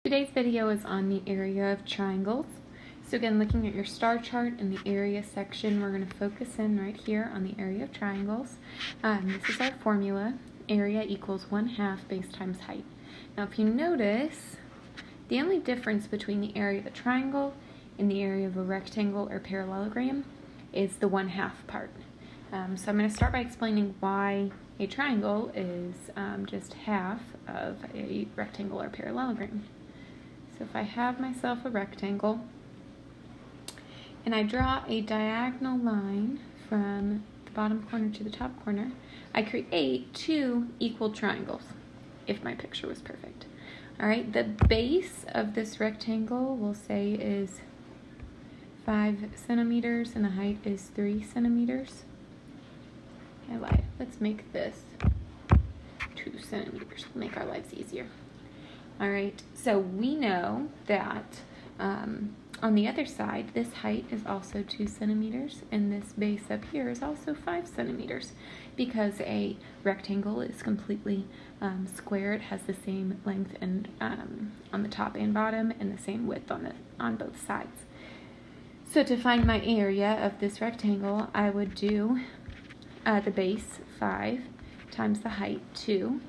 Today's video is on the area of triangles. So again, looking at your star chart in the area section, we're going to focus in right here on the area of triangles. This is our formula. Area equals 1/2 base times height. Now if you notice, the only difference between the area of a triangle and the area of a rectangle or parallelogram is the 1/2 part. So I'm going to start by explaining why a triangle is just half of a rectangle or parallelogram. So if I have myself a rectangle and I draw a diagonal line from the bottom corner to the top corner, I create two equal triangles, if my picture was perfect. Alright, the base of this rectangle we'll say is 5 centimeters and the height is 3 centimeters. I lied. Let's make this 2 centimeters. We'll make our lives easier. Alright, so we know that on the other side, this height is also 2 centimeters, and this base up here is also 5 centimeters, because a rectangle is completely square. It has the same length and on the top and bottom, and the same width on both sides. So to find my area of this rectangle, I would do the base 5 times the height 2,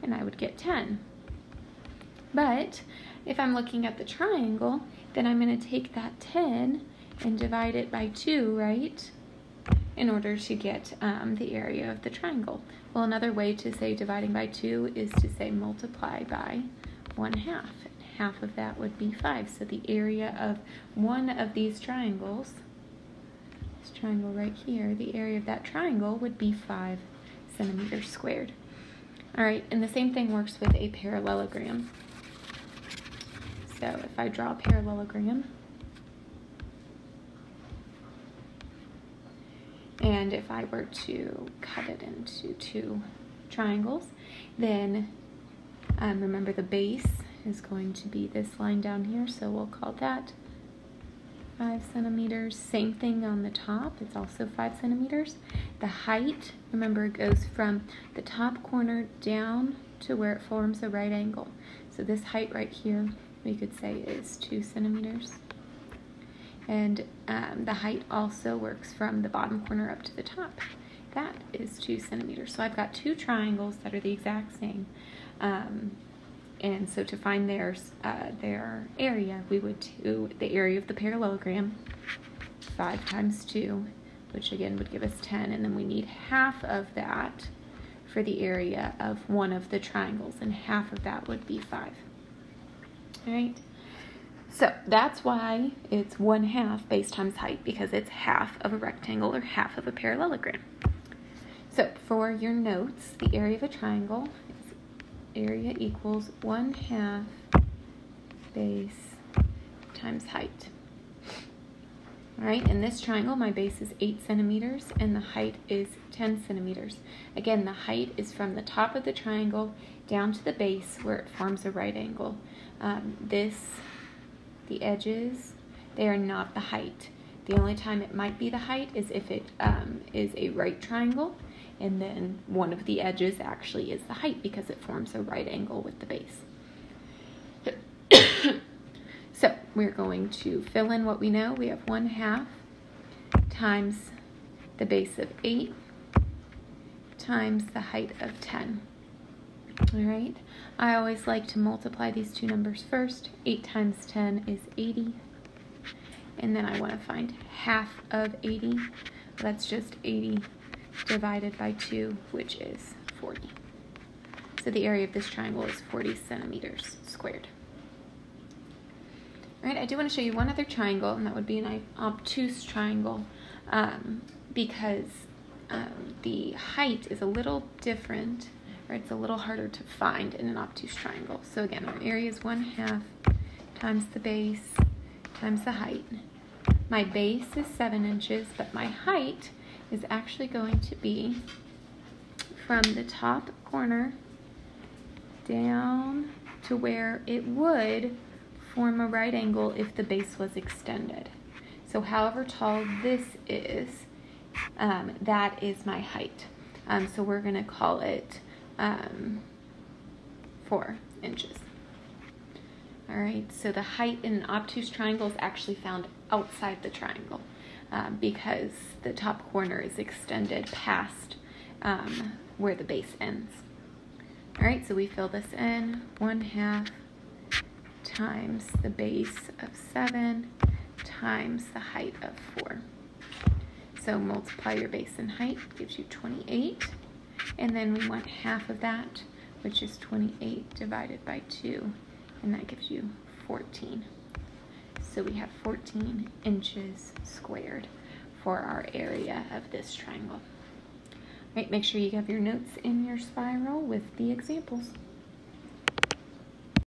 and I would get 10. But if I'm looking at the triangle, then I'm going to take that 10 and divide it by 2, right? In order to get the area of the triangle. Well, another way to say dividing by 2 is to say multiply by 1/2. Half of that would be 5. So the area of one of these triangles, this triangle right here, the area of that triangle would be 5 centimeters squared. Alright, and the same thing works with a parallelogram. So if I draw a parallelogram, and if I were to cut it into two triangles, then remember the base is going to be this line down here, so we'll call that 5 centimeters. Same thing on the top, it's also 5 centimeters. The height, remember, it goes from the top corner down to where it forms a right angle. So this height right here, we could say is 2 centimeters. And the height also works from the bottom corner up to the top. That is 2 centimeters. So I've got two triangles that are the exact same. And so to find their area, we would do the area of the parallelogram, 5 times 2, which again would give us 10, and then we need half of that for the area of one of the triangles, and half of that would be 5. Alright, so that's why it's 1/2 base times height, because it's half of a rectangle or half of a parallelogram. So for your notes, the area of a triangle, area equals 1/2 base times height. Alright, in this triangle, my base is 8 centimeters and the height is 10 centimeters. Again, the height is from the top of the triangle down to the base where it forms a right angle. The edges, they are not the height. The only time it might be the height is if it is a right triangle, and then one of the edges actually is the height because it forms a right angle with the base. So we're going to fill in what we know. We have 1/2 times the base of 8 times the height of 10. Alright, I always like to multiply these two numbers first. 8 times 10 is 80. And then I want to find half of 80. That's just 80 divided by 2, which is 40. So the area of this triangle is 40 centimeters squared. Alright, I do want to show you one other triangle, and that would be an obtuse triangle, because the height is a little different, or it's a little harder to find in an obtuse triangle. So again, our area is 1/2 times the base times the height. My base is 7 inches, but my height is actually going to be from the top corner down to where it would form a right angle if the base was extended. So however tall this is, that is my height. So we're going to call it 4 inches. All right, so the height in an obtuse triangle is actually found outside the triangle because the top corner is extended past where the base ends. All right, so we fill this in, 1/2 times the base of 7 times the height of 4. So multiply your base and height, gives you 28. And then we want half of that, which is 28 divided by 2. And that gives you 14. So we have 14 inches squared for our area of this triangle. All right, make sure you have your notes in your spiral with the examples.